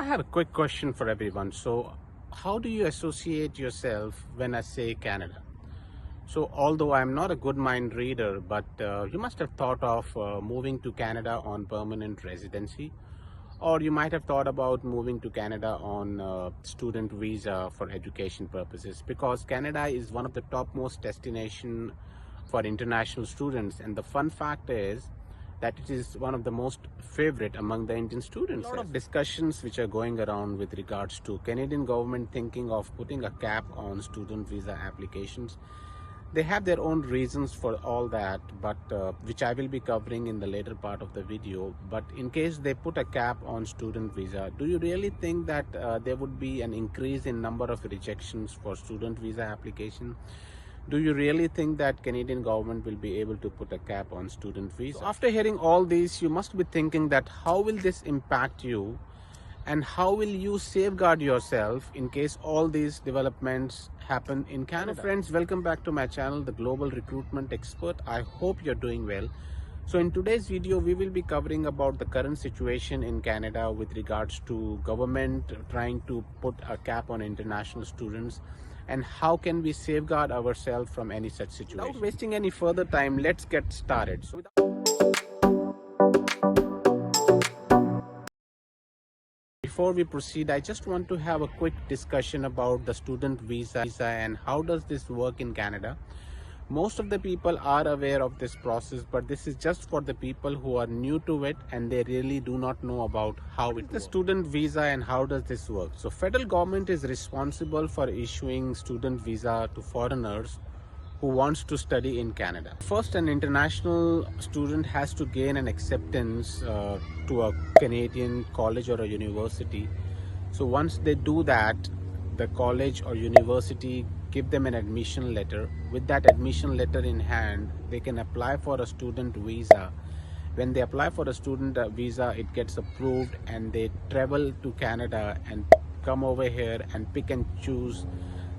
have a quick question for everyone. So, how do you associate yourself when I say Canada? So, although I'm not a good mind reader, but you must have thought of moving to Canada on permanent residency, or you might have thought about moving to Canada on student visa for education purposes, because Canada is one of the topmost destination for international students. And the fun fact is that it is one of the most favorite among the Indian students. A lot of discussions which are going around with regards to Canadian government thinking of putting a cap on student visa applications. They have their own reasons for all that, but which I will be covering in the later part of the video. But in case they put a cap on student visa, do you really think that there would be an increase in number of rejections for student visa application? Do you really think that Canadian government will be able to put a cap on student visa? So after hearing all these, you must be thinking that how will this impact you, and how will you safeguard yourself in case all these developments happen in Canada? Hello friends, welcome back to my channel, The Global Recruitment Expert. I hope you're doing well. So in today's video, we will be covering about the current situation in Canada with regards to government trying to put a cap on international students, and how can we safeguard ourselves from any such situation. Without wasting any further time, let's get started. Before we proceed, I just want to have a quick discussion about the student visa and how does this work in Canada. Most of the people are aware of this process, but this is just for the people who are new to it and they really do not know about how it works. The student visa and how does this work? So federal government is responsible for issuing student visa to foreigners who wants to study in Canada. First, an international student has to gain an acceptance to a Canadian college or a university. So once they do that, the college or university give them an admission letter. With that admission letter in hand, they can apply for a student visa. When they apply for a student visa, it gets approved and they travel to Canada and come over here and pick and choose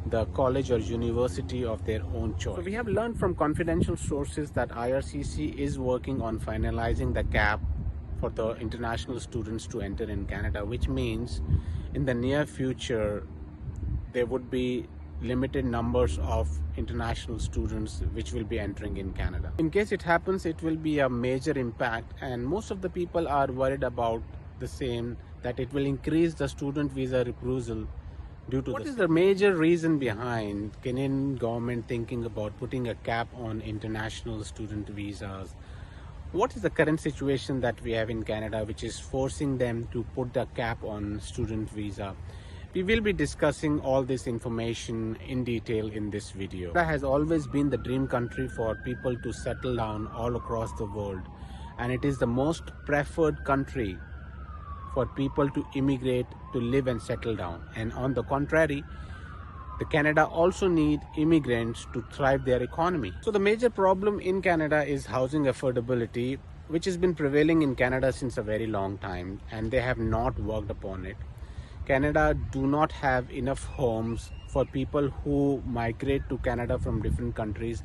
the college or university of their own choice. So we have learned from confidential sources that IRCC is working on finalizing the cap for the international students to enter in Canada, which means in the near future there would be limited numbers of international students which will be entering in Canada. In case it happens, it will be a major impact, and most of the people are worried about the same, that it will increase the student visa refusal due to. What is the major reason behind Canadian government thinking about putting a cap on international student visas? What is the current situation that we have in Canada which is forcing them to put the cap on student visa? We will be discussing all this information in detail in this video. Canada has always been the dream country for people to settle down all across the world, and it is the most preferred country for people to immigrate, to live and settle down. And on the contrary, the Canada also need immigrants to thrive their economy. So the major problem in Canada is housing affordability, which has been prevailing in Canada since a very long time, and they have not worked upon it. Canada do not have enough homes for people who migrate to Canada from different countries.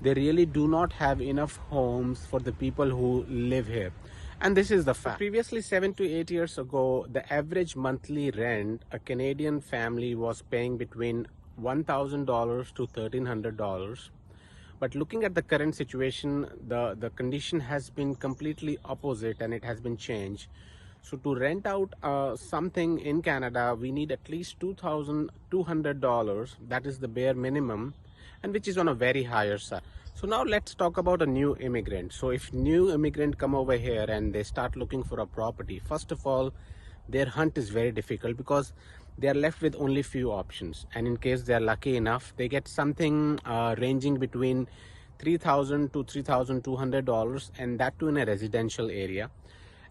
They really do not have enough homes for the people who live here. And this is the fact. Previously, 7 to 8 years ago, the average monthly rent a Canadian family was paying between $1,000 to $1,300. But looking at the current situation, the condition has been completely opposite and it has been changed. So to rent out something in Canada, we need at least $2,200. That is the bare minimum, and which is on a very higher side. So now let's talk about a new immigrant. So if new immigrant come over here and they start looking for a property, first of all, their hunt is very difficult because they are left with only few options. And in case they are lucky enough, they get something ranging between $3,000 to $3,200, and that too in a residential area.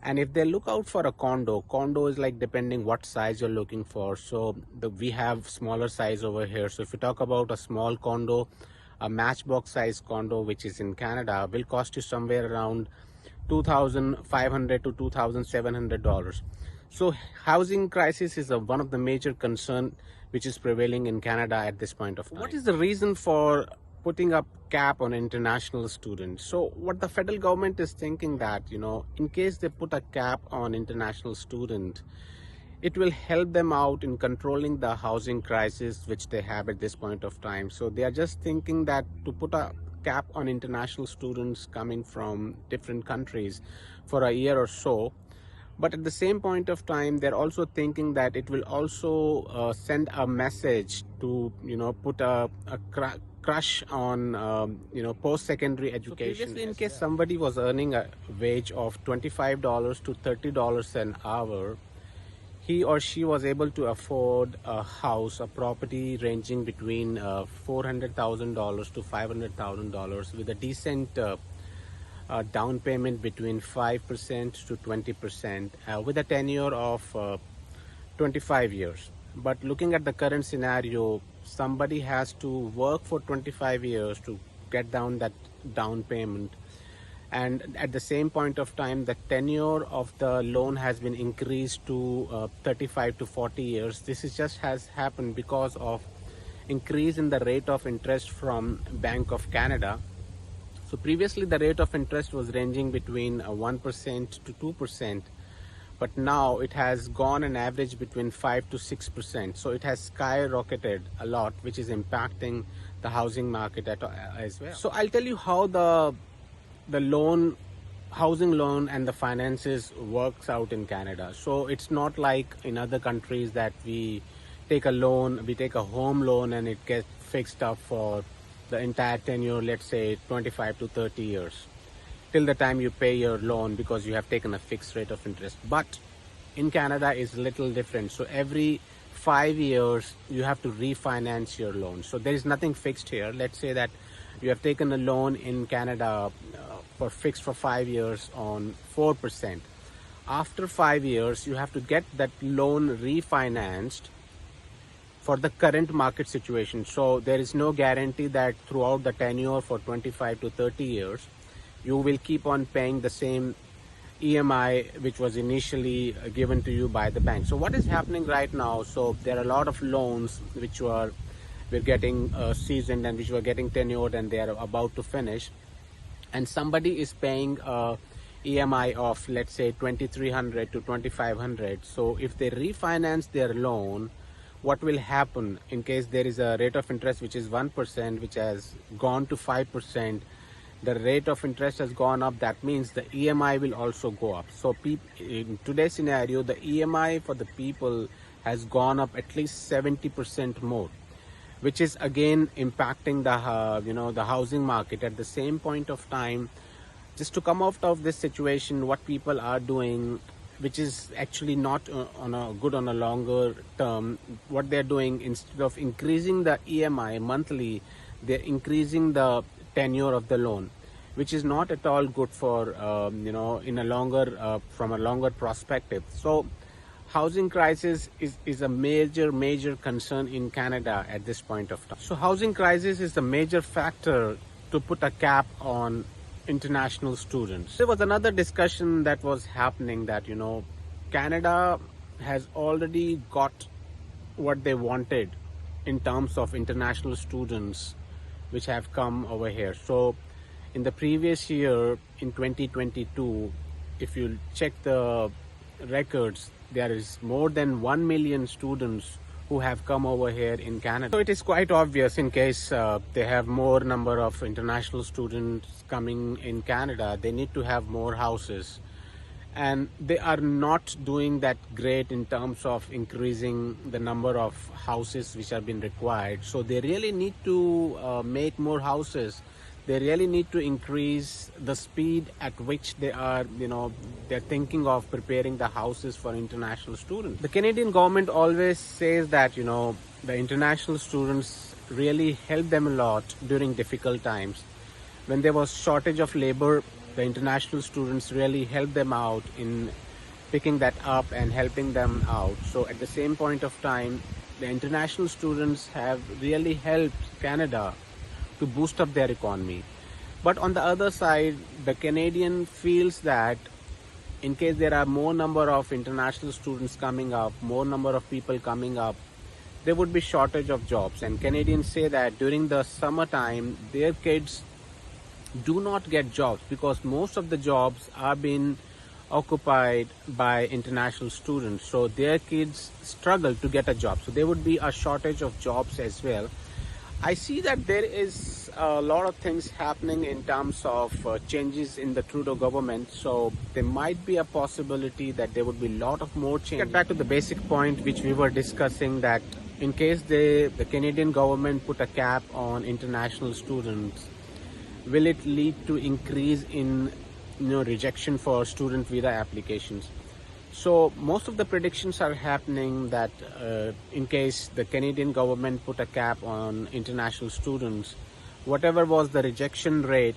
And if they look out for a condo is like depending what size you're looking for. So we have smaller size over here. So if you talk about a small condo, a matchbox size condo, which is in Canada, will cost you somewhere around $2,500 to $2,700. So housing crisis is one of the major concern which is prevailing in Canada at this point of time. What is the reason for putting up cap on international students? So what the federal government is thinking that, in case they put a cap on international student, it will help them out in controlling the housing crisis which they have at this point of time. So they are just thinking that to put a cap on international students coming from different countries for a year or so. But at the same point of time, they're also thinking that it will also send a message to, put a crush on, post-secondary education. So previously, in case somebody was earning a wage of $25 to $30 an hour, he or she was able to afford a house, a property ranging between $400,000 to $500,000 with a decent down payment between 5% to 20% with a tenure of 25 years. But looking at the current scenario, somebody has to work for 25 years to get down that down payment. And at the same point of time, the tenure of the loan has been increased to 35 to 40 years. This is just has happened because of increase in the rate of interest from Bank of Canada. So previously the rate of interest was ranging between 1% to 2%, but now it has gone an average between 5 to 6%. So it has skyrocketed a lot, which is impacting the housing market as well. So I'll tell you how the housing loan and the finances works out in Canada. So it's not like in other countries that we take a home loan and it gets fixed up for the entire tenure, let's say 25 to 30 years, till the time you pay your loan because you have taken a fixed rate of interest. But in Canada is a little different. So every 5 years you have to refinance your loan. So there is nothing fixed here. Let's say that you have taken a loan in Canada for 5 years on 4%. After 5 years, you have to get that loan refinanced for the current market situation. So there is no guarantee that throughout the tenure for 25 to 30 years, you will keep on paying the same EMI which was initially given to you by the bank. So what is happening right now? So there are a lot of loans which we're getting seasoned and which were getting tenured and they are about to finish, and somebody is paying EMI of, let's say, $2,300 to $2,500. So if they refinance their loan, what will happen in case there is a rate of interest which is 1%, which has gone to 5%, the rate of interest has gone up, that means the EMI will also go up. So in today's scenario, the EMI for the people has gone up at least 70% more, which is again impacting the housing market. At the same point of time, just to come out of this situation, what people are doing, which is actually not on a longer term, what they're doing, instead of increasing the EMI monthly, they're increasing the tenure of the loan, which is not at all good for in a longer from a longer perspective. So housing crisis is a major concern in Canada at this point of time. So housing crisis is the major factor to put a cap on international students. There was another discussion that was happening that Canada has already got what they wanted in terms of international students which have come over here. So in the previous year, in 2022, if you check the records, there is more than 1 million students who have come over here in Canada. So it is quite obvious, in case they have more number of international students coming in Canada, they need to have more houses. And they are not doing that great in terms of increasing the number of houses which have been required. So they really need to make more houses. They really need to increase the speed at which they are, they're thinking of preparing the houses for international students. The Canadian government always says that, the international students really help them a lot during difficult times. When there was shortage of labor, the international students really helped them out in picking that up and helping them out. So at the same point of time, the international students have really helped Canada to boost up their economy. But on the other side, the Canadian feels that in case there are more number of international students coming up, more number of people coming up, there would be shortage of jobs. And Canadians say that during the summertime, their kids do not get jobs because most of the jobs are being occupied by international students, so their kids struggle to get a job, so there would be a shortage of jobs as well. I see that there is a lot of things happening in terms of changes in the Trudeau government, so there might be a possibility that there would be a lot of more change. Get back to the basic point which we were discussing, that in case the Canadian government put a cap on international students, will it lead to increase in rejection for student visa applications? So most of the predictions are happening that in case the Canadian government put a cap on international students, whatever was the rejection rate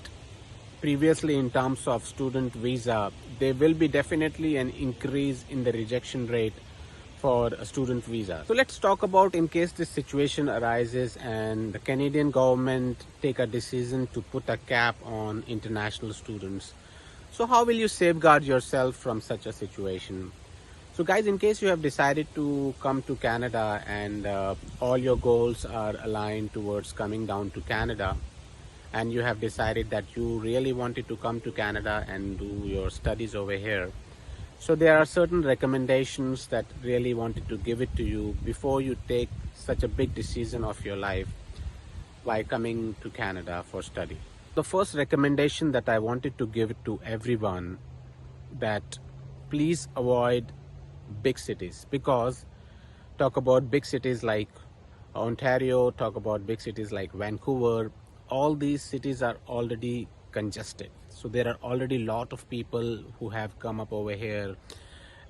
previously in terms of student visa, there will be definitely an increase in the rejection rate for a student visa. So let's talk about, in case this situation arises and the Canadian government take a decision to put a cap on international students. So how will you safeguard yourself from such a situation? So guys, in case you have decided to come to Canada and all your goals are aligned towards coming down to Canada, and you have decided that you really wanted to come to Canada and do your studies over here, so there are certain recommendations that really wanted to give it to you before you take such a big decision of your life by coming to Canada for study. The first recommendation that I wanted to give to everyone, that please avoid big cities, because talk about big cities like Ontario, talk about big cities like Vancouver, all these cities are already congested. So there are already a lot of people who have come up over here,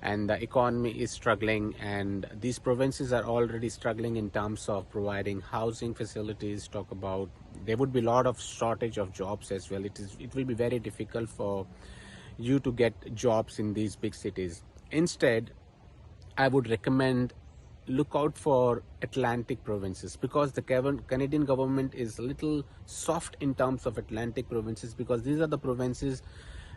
and the economy is struggling, and these provinces are already struggling in terms of providing housing facilities. Talk about, there would be a lot of shortage of jobs as well. It will be very difficult for you to get jobs in these big cities. Instead, I would recommend look out for Atlantic provinces, because the Canadian government is a little soft in terms of Atlantic provinces, because these are the provinces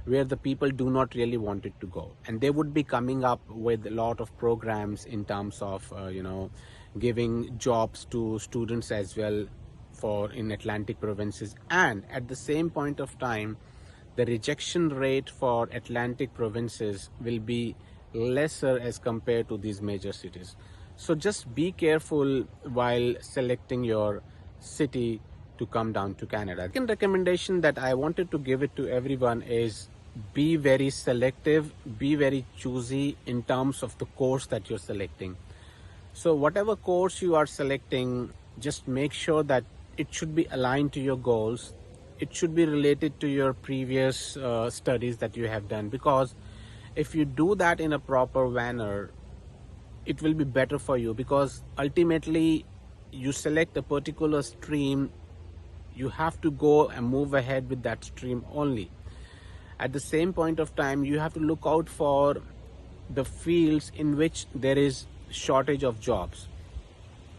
where the people do not really want it to go, and they would be coming up with a lot of programs in terms of giving jobs to students as well for in Atlantic provinces. And at the same point of time, the rejection rate for Atlantic provinces will be lesser as compared to these major cities. So just be careful while selecting your city to come down to Canada. The second recommendation that I wanted to give it to everyone is, be very selective, be very choosy in terms of the course that you're selecting. So whatever course you are selecting, just make sure that it should be aligned to your goals. It should be related to your previous studies that you have done, because if you do that in a proper manner, it will be better for you, because ultimately you select a particular stream, you have to go and move ahead with that stream only. At the same point of time, you have to look out for the fields in which there is shortage of jobs.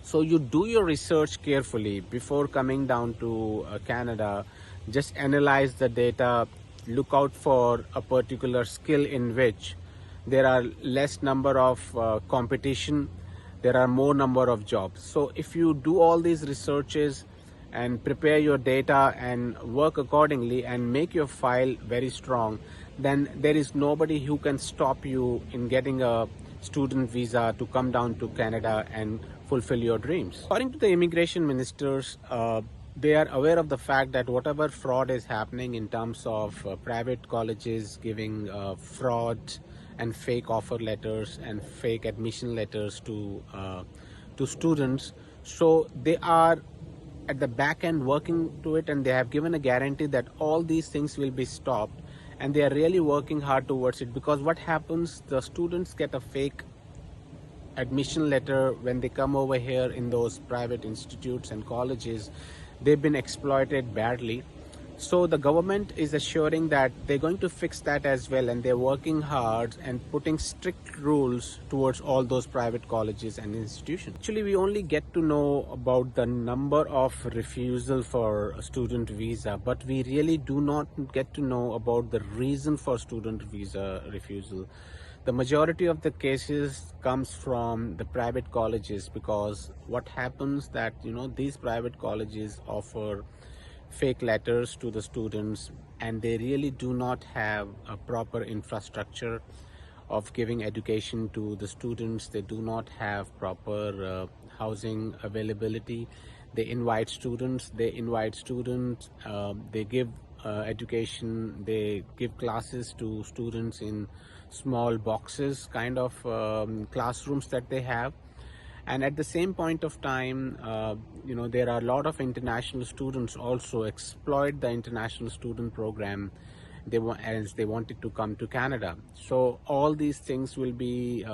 So you do your research carefully before coming down to Canada. Just analyze the data, look out for a particular skill in which there are less number of competition, there are more number of jobs. So if you do all these researches and prepare your data and work accordingly and make your file very strong, then there is nobody who can stop you in getting a student visa to come down to Canada and fulfill your dreams. According to the immigration ministers, they are aware of the fact that whatever fraud is happening in terms of private colleges giving fraud and fake offer letters and fake admission letters to students, so they are at the back end working to it, and they have given a guarantee that all these things will be stopped, and they are really working hard towards it. Because what happens, the students get a fake admission letter when they come over here in those private institutes and colleges. They've been exploited badly. So the government is assuring that they're going to fix that as well, and they're working hard and putting strict rules towards all those private colleges and institutions. Actually, we only get to know about the number of refusal for a student visa, but we really do not get to know about the reason for student visa refusal. The majority of the cases comes from the private colleges, because what happens that these private colleges offer fake letters to the students, and they really do not have a proper infrastructure of giving education to the students. They do not have proper housing availability. They invite students, they give education, they give classes to students in small boxes, kind of classrooms that they have. And at the same point of time, there are a lot of international students also exploit the international student program, as they wanted to come to Canada. So all these things will be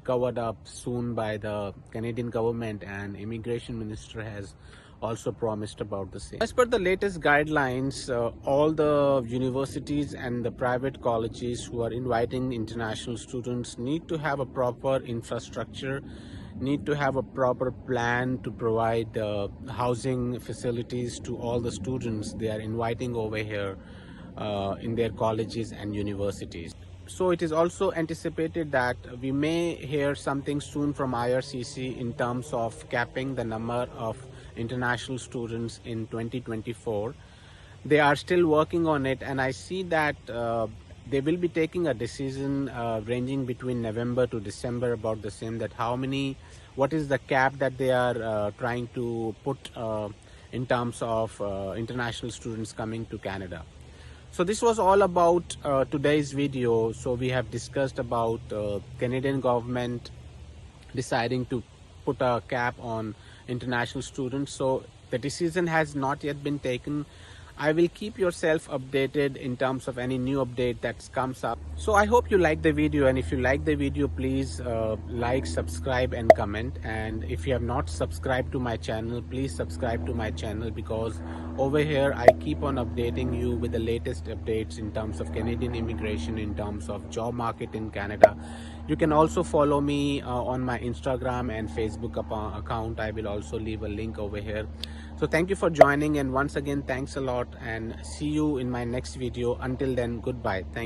covered up soon by the Canadian government, and immigration minister has also promised about the same. As per the latest guidelines, all the universities and the private colleges who are inviting international students need to have a proper infrastructure, need to have a proper plan to provide housing facilities to all the students they are inviting over here in their colleges and universities. So it is also anticipated that we may hear something soon from IRCC in terms of capping the number of international students in 2024. They are still working on it, and I see that they will be taking a decision ranging between November to December about the same, that what is the cap that they are trying to put in terms of international students coming to Canada. So this was all about today's video. So we have discussed about Canadian government deciding to put a cap on international students. So the decision has not yet been taken. I will keep yourself updated in terms of any new update that comes up. So I hope you like the video, and if you like the video, please like, subscribe and comment. And if you have not subscribed to my channel, please subscribe to my channel, because over here I keep on updating you with the latest updates in terms of Canadian immigration, in terms of job market in Canada. You can also follow me on my Instagram and Facebook account. I will also leave a link over here. So thank you for joining, and once again, thanks a lot, and see you in my next video. Until then, goodbye. Thank you.